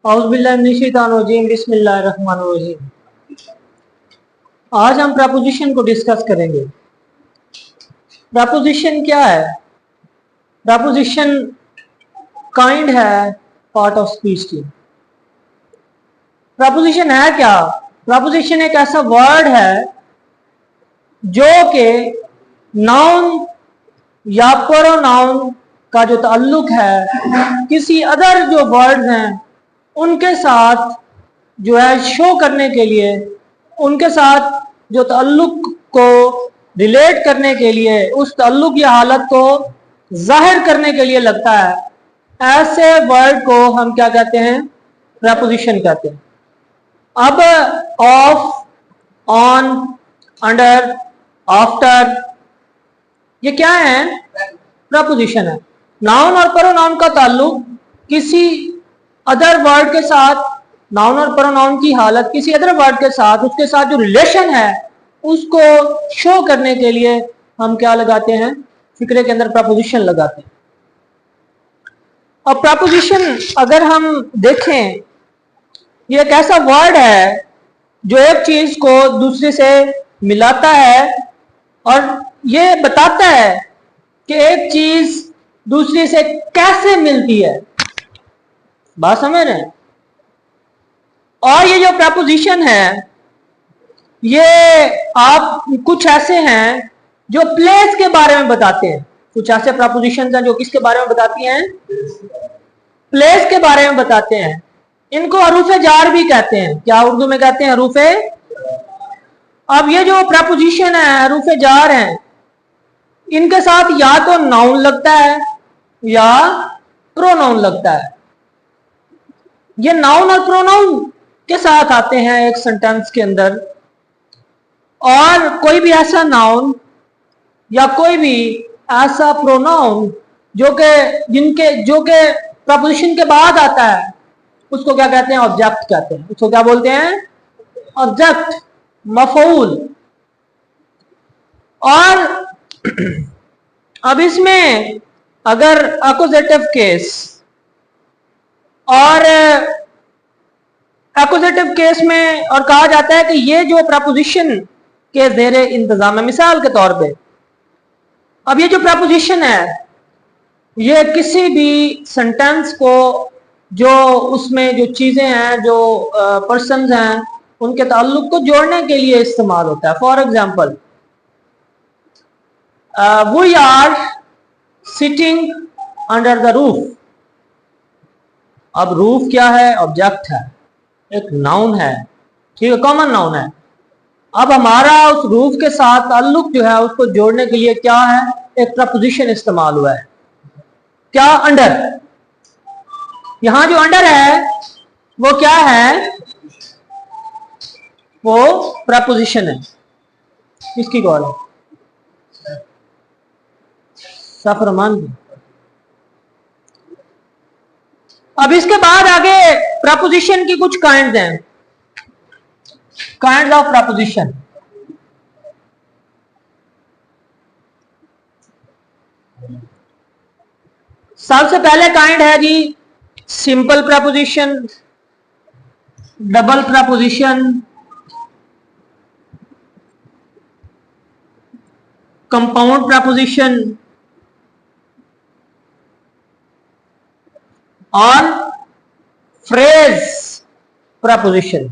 औज़ुबिल्लाहिमिनश्शैतानिर्रजीम बिस्मिल्लाहिर्रहमानिर्रहीम। आज हम प्रपोजिशन को डिस्कस करेंगे। प्रपोजिशन क्या है? प्रपोजिशन काइंड है पार्ट ऑफ स्पीच की। प्रपोजिशन है क्या? प्रपोजिशन एक ऐसा वर्ड है जो कि नाउन या प्रोनाउन का जो ताल्लुक है किसी अदर जो वर्ड्स हैं उनके साथ जो है शो करने के लिए, उनके साथ जो ताल्लुक को रिलेट करने के लिए, उस ताल्लुक या हालत को जाहिर करने के लिए लगता है। ऐसे वर्ड को हम क्या कहते हैं? प्रपोजिशन कहते हैं। अब ऑफ, ऑन, अंडर, आफ्टर, ये क्या है? प्रपोजिशन है। नाउन और प्रोनाउन का ताल्लुक किसी अदर वर्ड के साथ, नाउन और प्रोनाउन की हालत किसी अदर वर्ड के साथ, उसके साथ जो रिलेशन है उसको शो करने के लिए हम क्या लगाते हैं? फिक्रे के अंदर प्रपोजिशन लगाते हैं। अब प्रपोजिशन अगर हम देखें, ये एक ऐसा वर्ड है जो एक चीज को दूसरे से मिलाता है और ये बताता है कि एक चीज दूसरी से कैसे मिलती है। बात समझ रहे हैं? और ये जो प्रपोजिशन है ये आप कुछ ऐसे हैं जो प्लेस के बारे में बताते हैं। कुछ ऐसे प्रपोजिशन हैं जो किसके बारे में बताती हैं? प्लेस के बारे में बताते हैं। इनको हरूफे जार भी कहते हैं। क्या उर्दू में कहते हैं? हरूफे। अब ये जो प्रपोजिशन है, हरूफे जार हैं, इनके साथ या तो नाउन लगता है या प्रोनाउन लगता है। ये नाउन और प्रोनाउन के साथ आते हैं एक सेंटेंस के अंदर, और कोई भी ऐसा नाउन या कोई भी ऐसा प्रोनाउन जो के प्रपोजिशन के बाद आता है उसको क्या कहते हैं? ऑब्जेक्ट कहते हैं। उसको क्या बोलते हैं? ऑब्जेक्ट, मफऊल। और अब इसमें अगर एक्यूजेटिव केस और एक्यूजेटिव केस में और कहा जाता है कि ये जो प्रपोजिशन के ज़ेरे इंतजाम है, मिसाल के तौर पे अब ये जो प्रपोजिशन है ये किसी भी सेंटेंस को, जो उसमें जो चीजें हैं, जो पर्सन्स हैं, उनके ताल्लुक को जोड़ने के लिए इस्तेमाल होता है। For example, we are sitting under the roof. अब रूफ क्या है? ऑब्जेक्ट है, एक नाउन है, ठीक है, कॉमन नाउन है। अब हमारा उस रूफ के साथ ताल्लुक जो है उसको जोड़ने के लिए क्या है? एक प्रपोजिशन इस्तेमाल हुआ है। क्या? अंडर। यहां जो अंडर है वो क्या है? वो प्रपोजिशन है। किसकी कॉल है? सफरमान की। अब इसके बाद आगे प्रपोजिशन की कुछ काइंड्स हैं, काइंड्स ऑफ प्रपोजिशन। सबसे पहले काइंड है जी simple preposition, double preposition, compound preposition और फ्रेज प्रपोजिशन।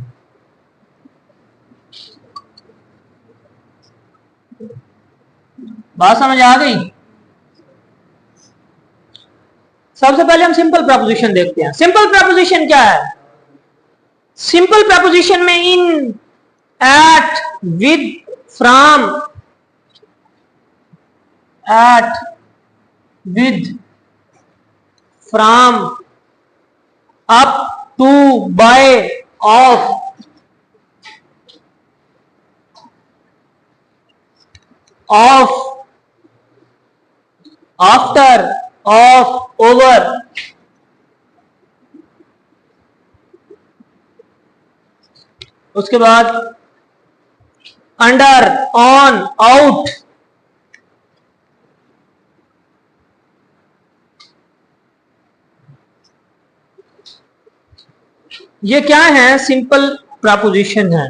बात समझ आ गई? सबसे पहले हम सिंपल प्रपोजिशन देखते हैं। सिंपल प्रपोजिशन क्या है? सिंपल प्रपोजिशन में in, at, with, from, at, with, from, up, to, by, of, of, after, of, over, उसके बाद अंडर, ऑन, आउट, ये क्या है? सिंपल प्रपोजिशन है।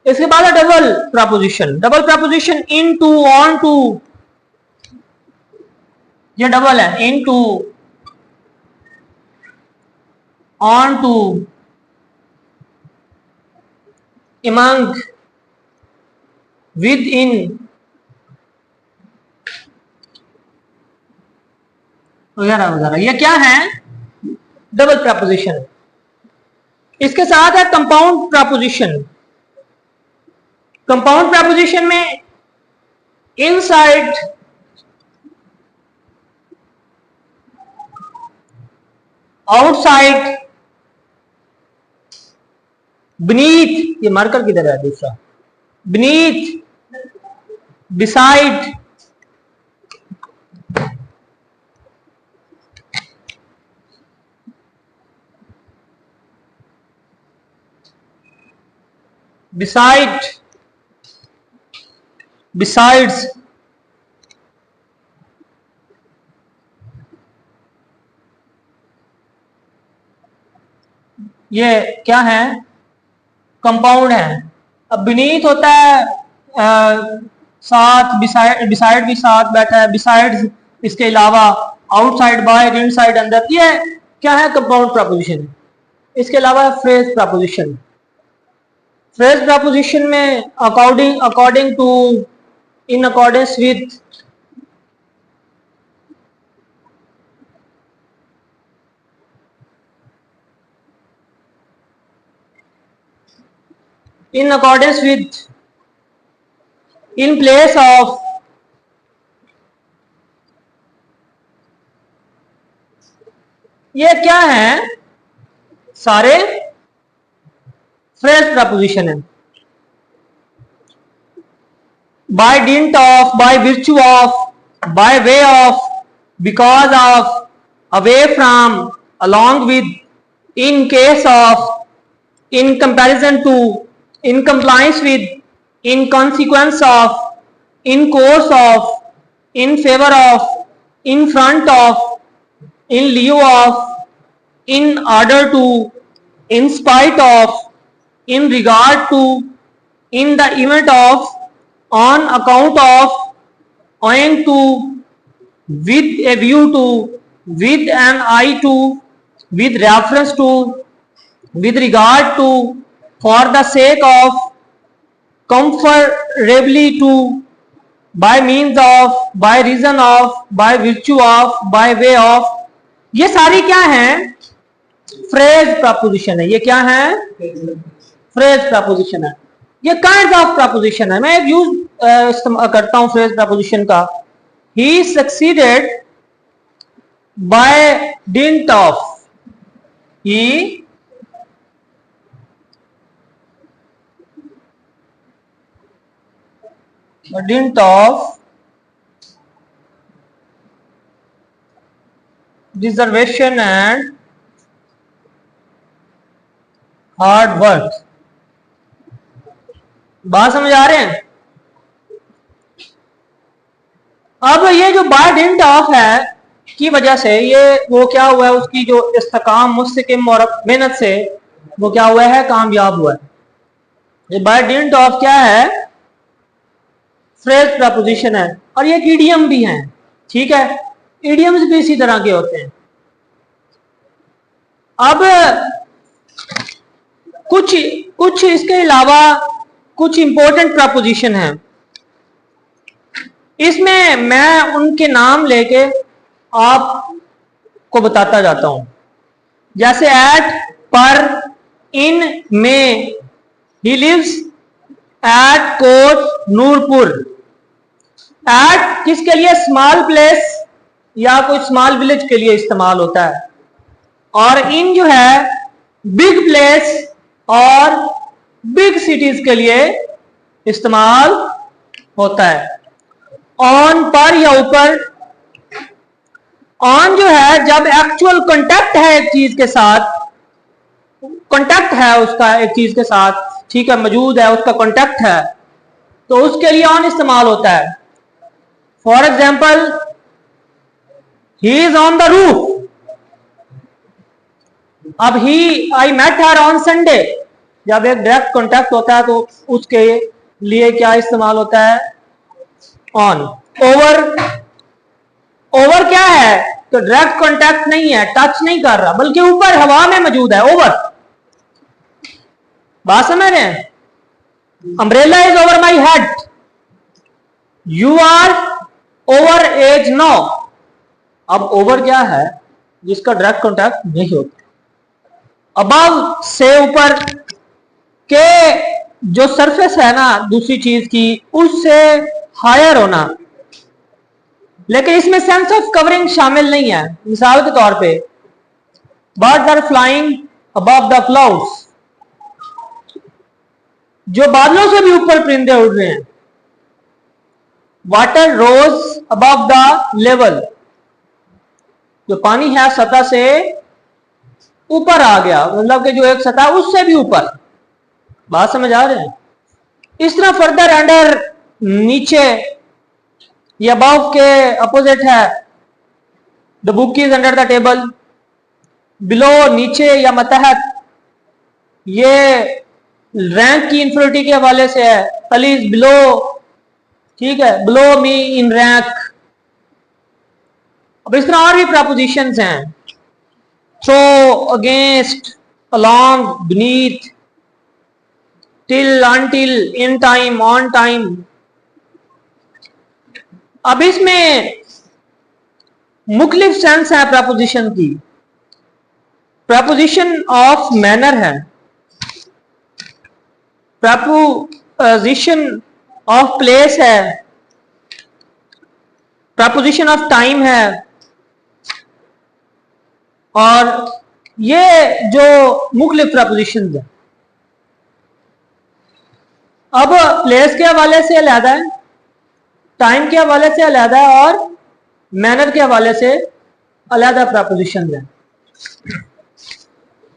इसके बाद है double preposition. Double preposition into, onto, ये डबल है। Into, onto, among, within, वगैरह वगैरह, ये क्या है? Double preposition. इसके साथ है कंपाउंड प्रपोजिशन। कंपाउंड प्रपोजिशन में इनसाइड, आउटसाइड, बीनीथ, ये मार्कर किधर है दूसरा? बीनीथ, बिसाइड, बिसाइड, बिसाइड्स, ये क्या है? कंपाउंड है। अब बीनीथ होता है साथ, बिसाइड, बिसाइड भी साथ बैठा है, बिसाइड्स, इसके अलावा आउटसाइड, बाहर, इनसाइड, अंदर, ये क्या है? Compound preposition. इसके अलावा फ्रेज प्रपोजिशन। फ्रेज प्रपोजिशन में according, according to, in accordance with, in accordance with, in place of, ये क्या है? सारे फ्रेज प्रपोजिशन है। By dint of, by virtue of, by way of, because of, away from, along with, in case of, in comparison to, in compliance with, in consequence of, in course of, in favor of, in front of, in lieu of, in order to, in spite of, in regard to, in the event of, on account of, owing to, with a view to, with an eye to, with reference to, with regard to, for the sake of, comfortably to, by means of, by reason of, by virtue of, by way of, ये सारी क्या है? Phrase preposition है। ये क्या है? Phrase preposition है। ये काइंड ऑफ प्रपोजिशन है। मैं एक यूज करता हूं फ्रेज प्रपोजिशन का। He succeeded by dint of, he dint of reservation and hard work। बात समझ आ रहे हैं? अब ये जो बाय डिंट ऑफ है की वजह से ये वो क्या हुआ है? उसकी जो इस्तेकाम, मुस्तकिम और मेहनत से वो क्या हुआ है? कामयाब हुआ है। ये बाय डिंट ऑफ क्या है? फ्रेज प्रपोजिशन है। और ये इडियम भी है। ठीक है, इडियम्स भी इसी तरह के होते हैं। अब कुछ इसके अलावा कुछ इंपॉर्टेंट प्रपोजिशन है। इसमें मैं उनके नाम लेके आपको बताता जाता हूं। जैसे एट, पर, इन, में, he lives at Kot Noorpur. At किसके लिए? स्मॉल प्लेस या कोई स्मॉल विलेज के लिए इस्तेमाल होता है। और इन जो है बिग प्लेस और बिग सिटीज के लिए इस्तेमाल होता है। ऑन, पर या ऊपर। ऑन जो है जब एक्चुअल कांटेक्ट है एक चीज के साथ, कांटेक्ट है उसका एक चीज के साथ, ठीक है, मौजूद है, उसका कांटेक्ट है, तो उसके लिए ऑन इस्तेमाल होता है। For example, he is on the roof. अब he I met her on Sunday, जब एक डायरेक्ट कॉन्टैक्ट होता है तो उसके लिए क्या इस्तेमाल होता है? ऑन। ओवर, ओवर क्या है? तो डायरेक्ट कॉन्टैक्ट नहीं है, टच नहीं कर रहा, बल्कि ऊपर हवा में मौजूद है, ओवर। बात समझ रहे हैं? Umbrella is over my head, you are over age now. अब ओवर क्या है? जिसका डायरेक्ट कॉन्टैक्ट नहीं होता। अबव से ऊपर के जो सरफेस है ना दूसरी चीज की, उससे हायर होना, लेकिन इसमें सेंस ऑफ कवरिंग शामिल नहीं है। मिसाल के तौर पे birds are flying above the clouds, जो बादलों से भी ऊपर परिंदे उड़ रहे हैं। Water rose above the level, जो पानी है सतह से ऊपर आ गया, मतलब कि जो एक सतह उससे भी ऊपर। बात समझ आ रहे हैं? इस तरह फर्दर, अंडर, नीचे, ये अबव के अपोजिट है। The book is under the table, below नीचे या मतहत, ये रैंक की इंफिनिटी के हवाले से है। अली इज बिलो, ठीक है, बिलो मी इन रैंक। अब इस तरह और भी प्रपोजिशंस हैं, through, against, along, beneath, till, until, in time, on time। अब इसमें मुख्तलिफ सेंस है प्रपोजिशन की। प्रपोजिशन ऑफ मैनर है, प्रपोजिशन ऑफ प्लेस है, प्रपोजिशन ऑफ टाइम है। और ये जो मुख्तलिफ प्रपोजिशन है, अब प्लेस के हवाले से अलहदा है, टाइम के हवाले से अलहदा है, और मैनर के हवाले से अलहदा प्रपोजिशन है।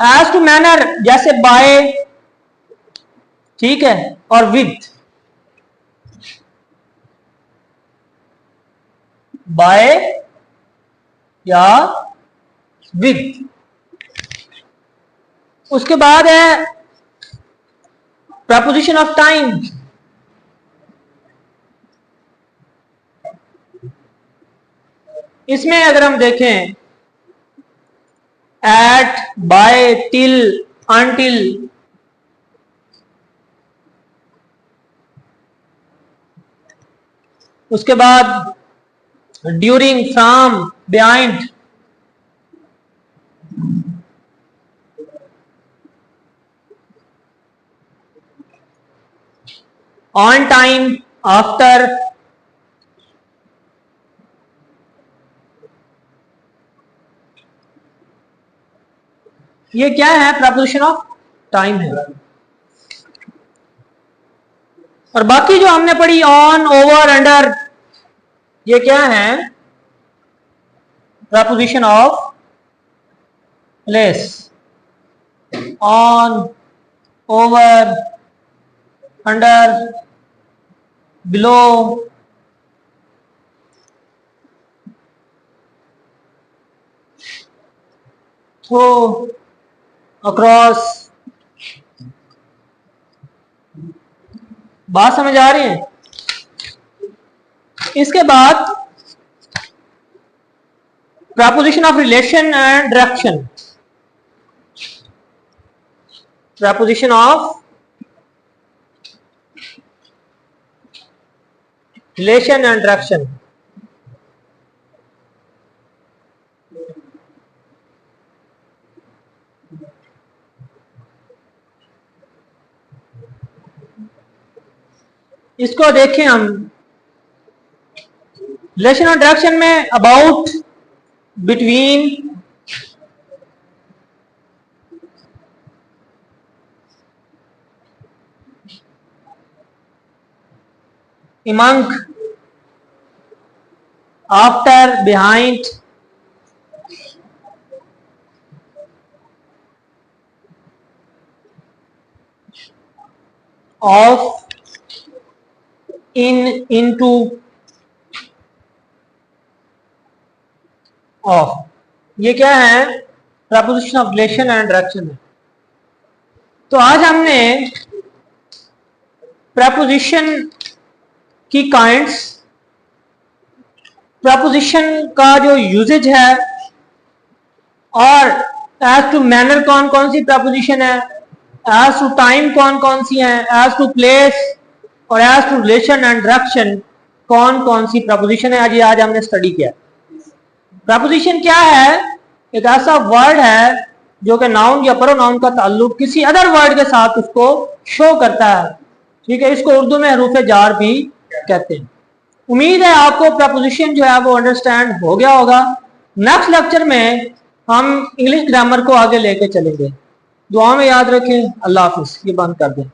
एज टू मैनर, जैसे बाय, ठीक है, और विद। बाय या विद। उसके बाद है प्रपोजिशन ऑफ टाइम। इसमें अगर हम देखें, एट, बाय, टिल, अनटिल, उसके बाद during, from, behind, on time, after. ये क्या है? प्रपोजिशन ऑफ टाइम है। और बाकी जो हमने पढ़ी, ऑन, ओवर, अंडर, ये क्या है? Preposition of place. On, over, under, below, through, across. बात समझ आ रही है? इसके बाद preposition of relation and direction. Preposition of relation and direction. इसको देखें हम, रिलेशन और डायरेक्शन में about, between, among, after, behind, of, in, into, of। ये क्या है? Preposition of relation and direction है। तो आज हमने प्रपोजिशन की काइंड्स, प्रपोजिशन का जो यूजेज है, और एज टू मैनर कौन कौन सी प्रपोजिशन है, एज टू टाइम कौन कौन सी है, एज टू प्लेस और as to relation and direction कौन कौन सी प्रपोजिशन है, आज हमने स्टडी किया। प्रपोजिशन क्या है? एक ऐसा वर्ड है जो कि नाउन या प्रोनाउन का ताल्लुक किसी अदर वर्ड के साथ उसको शो करता है। ठीक है, इसको उर्दू में हरूफ जार भी कहते हैं। उम्मीद है आपको प्रपोजिशन जो है वो अंडरस्टैंड हो गया होगा। नेक्स्ट लेक्चर में हम इंग्लिश ग्रामर को आगे लेके चलेंगे। दुआ में याद रखें। अल्लाह हाफिज। ये बंद कर दें।